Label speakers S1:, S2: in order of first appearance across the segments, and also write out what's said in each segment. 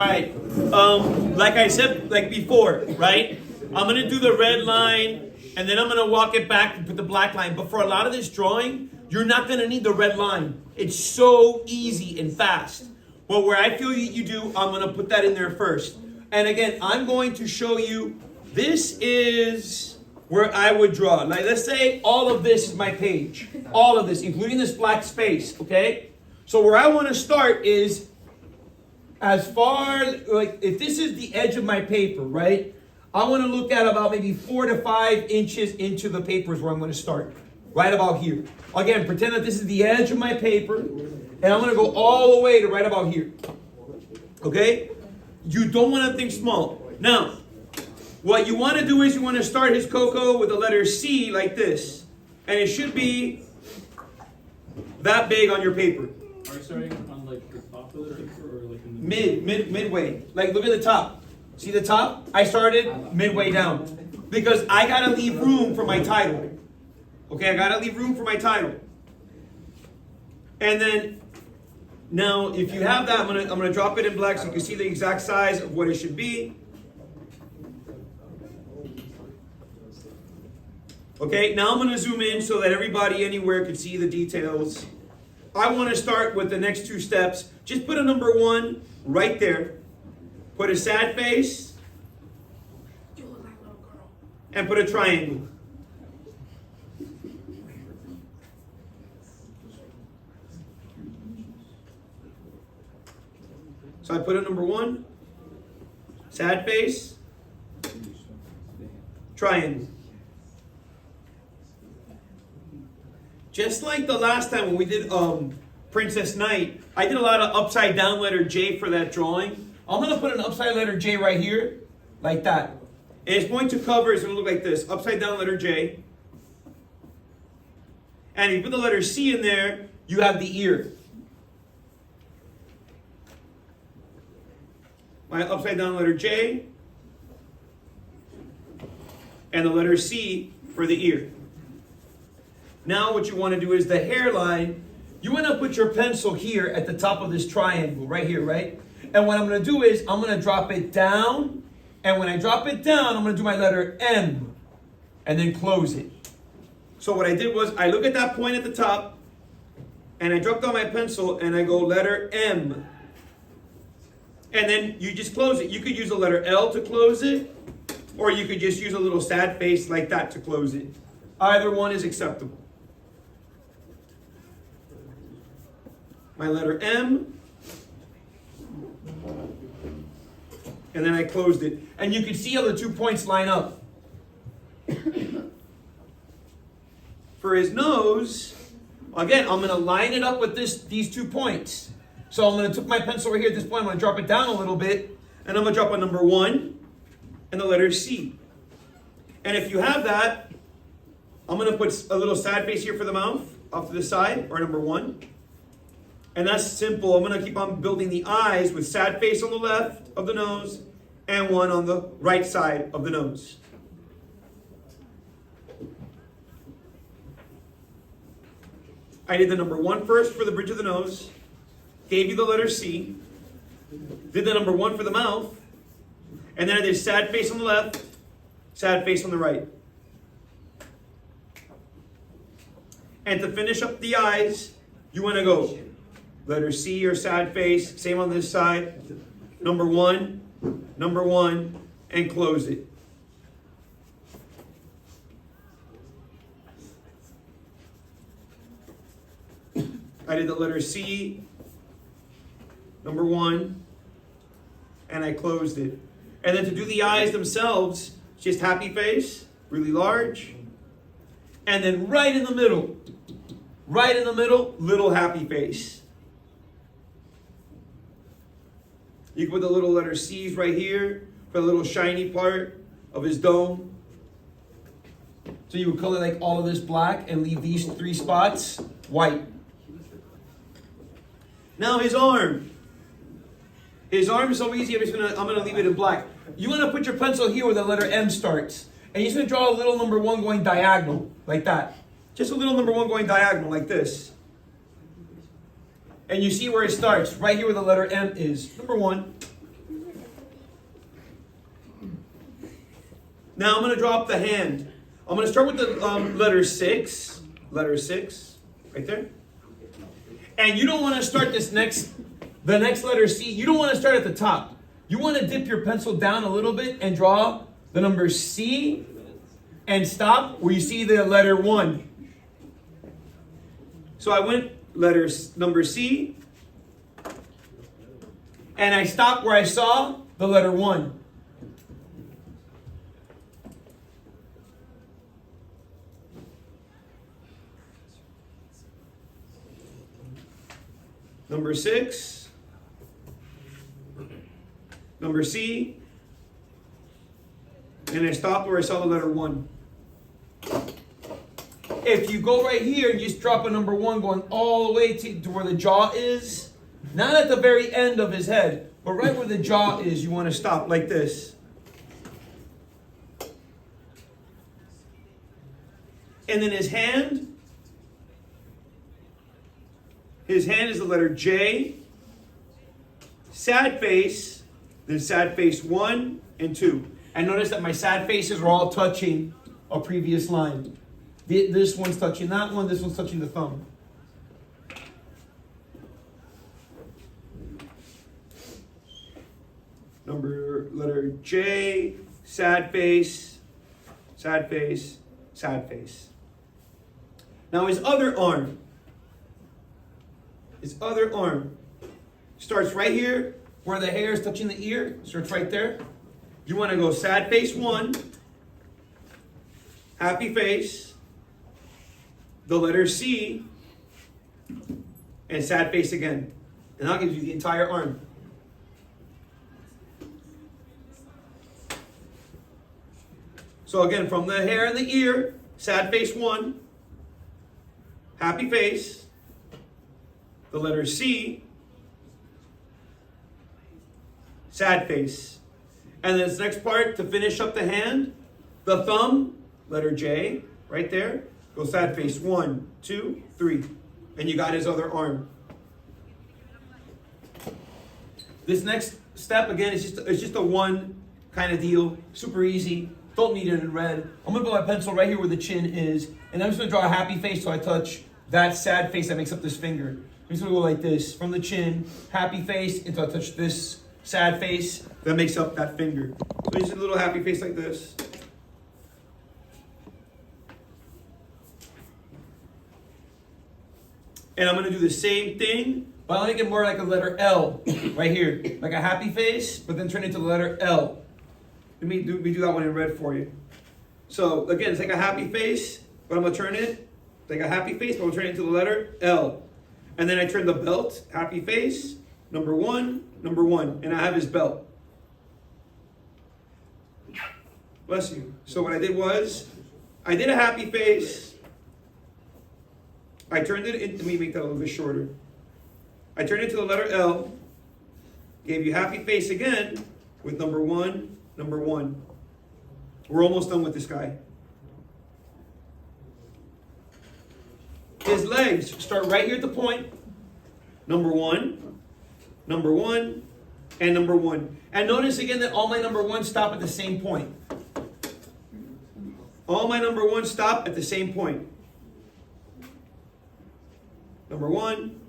S1: Right. Like I said, like before, right? I'm gonna do the red line, and then I'm gonna walk it back and put the black line. But for a lot of this drawing, you're not gonna need the red line. It's so easy and fast. But where I feel you do, I'm gonna put that in there first. And again, I'm going to show you. This is where I would draw. Like, let's say all of this is my page, all of this, including this black space. Okay. So where I want to start is, as far, like, if this is the edge of my paper, right? I want to look at about maybe 4 to 5 inches into the paper is where I'm going to start. Right about here. Again, pretend that this is the edge of my paper, and I'm going to go all the way to right about here. Okay? You don't want to think small. Now, what you want to do is you want to start his cocoa with the letter C like this. And it should be that big on your paper.
S2: Are you starting on like the top of the paper or like in the
S1: midway? Like, look at the top. See the top? I started midway down because I gotta leave room for my title. Okay, I gotta leave room for my title. And then now, if you have that, I'm gonna drop it in black so you can see the exact size of what it should be. Okay, now I'm gonna zoom in so that everybody anywhere can see the details. I want to start with the next 2 steps. Just put a number 1 right there. Put a sad face. And put a triangle. So I put a number 1. Sad face. Triangle. Just like the last time when we did Princess Knight, I did a lot of upside down letter J for that drawing. I'm going to put an upside letter J right here, like that. And it's going to cover, it's going to look like this, upside down letter J. And if you put the letter C in there, you have the ear. My upside down letter J, and the letter C for the ear. Now what you want to do is the hairline. You want to put your pencil here at the top of this triangle, right here, right? And what I'm going to do is I'm going to drop it down. And when I drop it down, I'm going to do my letter M. And then close it. So what I did was I look at that point at the top. And I dropped down my pencil and I go letter M. And then you just close it. You could use the letter L to close it. Or you could just use a little sad face like that to close it. Either one is acceptable. My letter M, and then I closed it. And you can see how the 2 points line up. For his nose, again, I'm going to line it up with these 2 points. So I'm going to take my pencil right here at this point, I'm going to drop it down a little bit, and I'm going to drop a number 1 and the letter C. And if you have that, I'm going to put a little sad face here for the mouth, off to the side, or number 1. And that's simple. I'm going to keep on building the eyes with sad face on the left of the nose and 1 on the right side of the nose. I did the number 1 first for the bridge of the nose, gave you the letter C, did the number 1 for the mouth, and then I did sad face on the left, sad face on the right. And to finish up the eyes, you want to go letter C or sad face, same on this side, number 1, and close it. I did the letter C, number 1, and I closed it. And then to do the eyes themselves, just happy face, really large, and then right in the middle, little happy face. You can put the little letter C's right here for the little shiny part of his dome. So you would color like all of this black and leave these 3 spots white. Now his arm. His arm is so easy, I'm gonna leave it in black. You want to put your pencil here where the letter M starts. And you're just going to draw a little number 1 going diagonal, like that. Just a little number 1 going diagonal, like this. And you see where it starts, right here where the letter M is. Number 1. Now I'm going to draw up the hand. I'm going to start with the letter 6. Letter 6, right there. And you don't want to start the next letter C. You don't want to start at the top. You want to dip your pencil down a little bit and draw the number C and stop where you see the letter 1. So I went number C, and I stopped where I saw the letter 1. Number 6, number C, and I stopped where I saw the letter 1. If you go right here and you just drop a number 1 going all the way to where the jaw is, not at the very end of his head, but right where the jaw is, you want to stop like this. And then his hand is the letter J, sad face, then sad face 1 and 2. And notice that my sad faces are all touching a previous line. This one's touching that one, this one's touching the thumb. Letter J, sad face, sad face, sad face. Now his other arm starts right here where the hair is touching the ear, starts right there. You want to go sad face 1, happy face, the letter C, and sad face again. And that gives you the entire arm. So again, from the hair and the ear, sad face 1, happy face, the letter C, sad face. And then this next part, to finish up the hand, the thumb, letter J, right there, go sad face 1, 2, 3. And you got his other arm. This next step, again, it's just a one kind of deal. Super easy. Don't need it in red. I'm going to put my pencil right here where the chin is. And I'm just going to draw a happy face so I touch that sad face that makes up this finger. I'm just going to go like this. From the chin, happy face, until I touch this sad face that makes up that finger. So just a little happy face like this. And I'm going to do the same thing, but I'm going to get more like a letter L right here. Like a happy face, but then turn it into the letter L. Let me do that one in red for you. So again, it's like a happy face, but I'm going to turn it like a happy face, but I'm going to turn it into the letter L. And then I turn the belt, happy face, number 1, and I have his belt. Bless you. So what I did was, I did a happy face. I turned it into, let me make that a little bit shorter. I turned it to the letter L, gave you happy face again with number 1. We're almost done with this guy. His legs start right here at the point. Number 1, and number 1. And notice again that all my number 1s stop at the same point. All my number 1s stop at the same point. Number 1,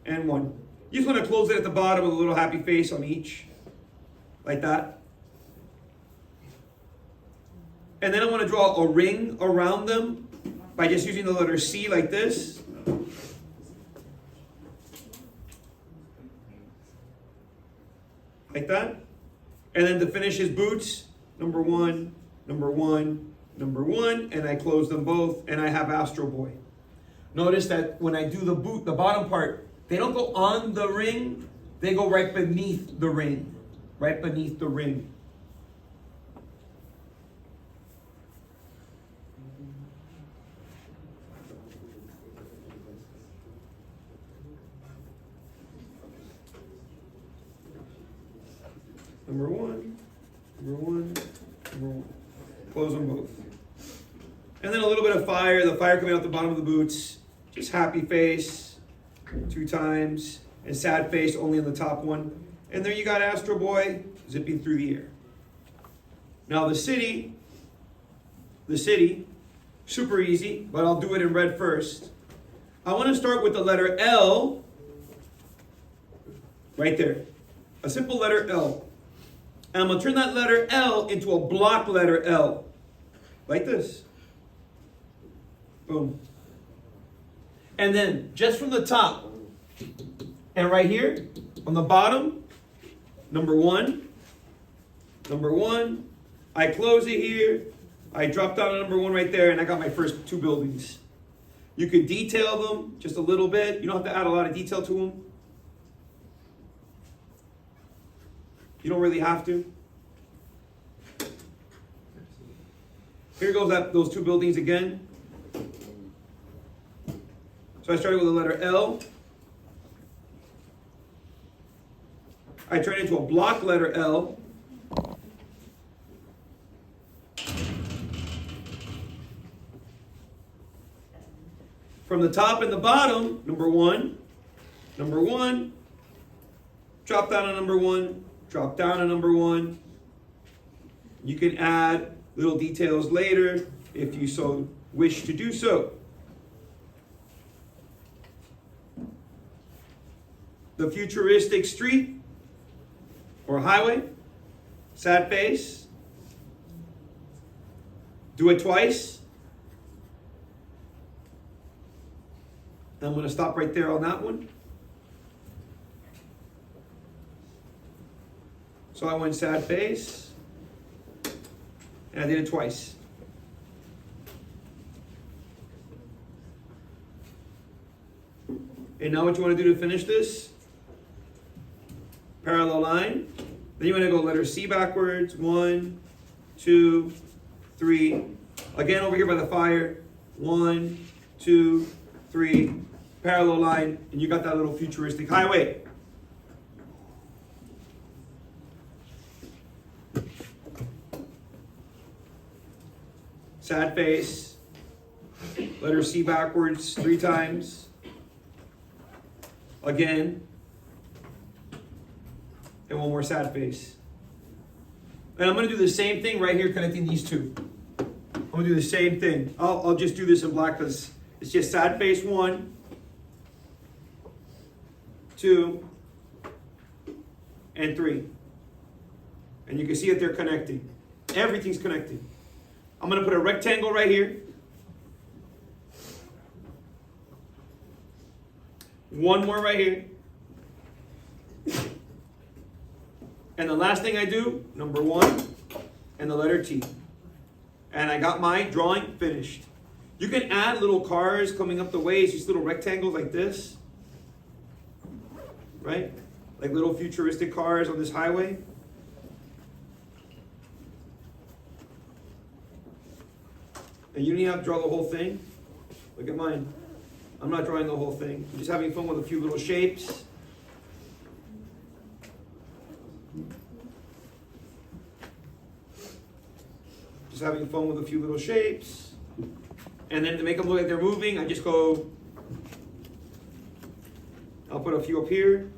S1: and 1. You just want to close it at the bottom with a little happy face on each. Like that. And then I want to draw a ring around them by just using the letter C like this. Like that. And then to finish his boots, number 1, and I close them both, and I have Astro Boy. Notice that when I do the boot, the bottom part, they don't go on the ring, they go right beneath the ring. Right beneath the ring. Number one. Close them both. And then a little bit of fire, the fire coming out the bottom of the boots. Just happy face 2 times, and sad face only on the top one. And there you got Astro Boy zipping through the air. Now the city, super easy, but I'll do it in red first. I want to start with the letter L, right there. A simple letter L. And I'm going to turn that letter L into a block letter L, like this. Boom. And then, just from the top, and right here, on the bottom, number one, I close it here, I drop down to number one right there, and I got my first two buildings. You could detail them just a little bit. You don't have to add a lot of detail to them. You don't really have to. Here goes those two buildings again. So I started with the letter L. I turned into a block letter L. From the top and the bottom, number one, drop down to number one, drop down to number one. You can add little details later if you so wish to do so. The futuristic street or highway, sad face. Do it twice. I'm going to stop right there on that one. So I went sad face, and I did it twice. And now what you want to do to finish this? Parallel line. Then you want to go letter C backwards. 1, 2, 3. Again over here by the fire. 1, 2, 3. Parallel line, and you got that little futuristic highway. Sad face. Letter C backwards 3 times. Again. And one more sad face. And I'm going to do the same thing right here connecting these two. I'm going to do the same thing. I'll just do this in black because it's just sad face 1, 2, and 3. And you can see that they're connecting. Everything's connected. I'm going to put a rectangle right here. One more right here. And the last thing I do, number 1 and the letter T. And I got my drawing finished. You can add little cars coming up the ways, these little rectangles like this. Right? Like little futuristic cars on this highway. And you don't even have to draw the whole thing. Look at mine. I'm not drawing the whole thing. I'm just having fun with a few little shapes. Just having fun with a few little shapes. And then to make them look like they're moving, I just go, I'll put a few up here.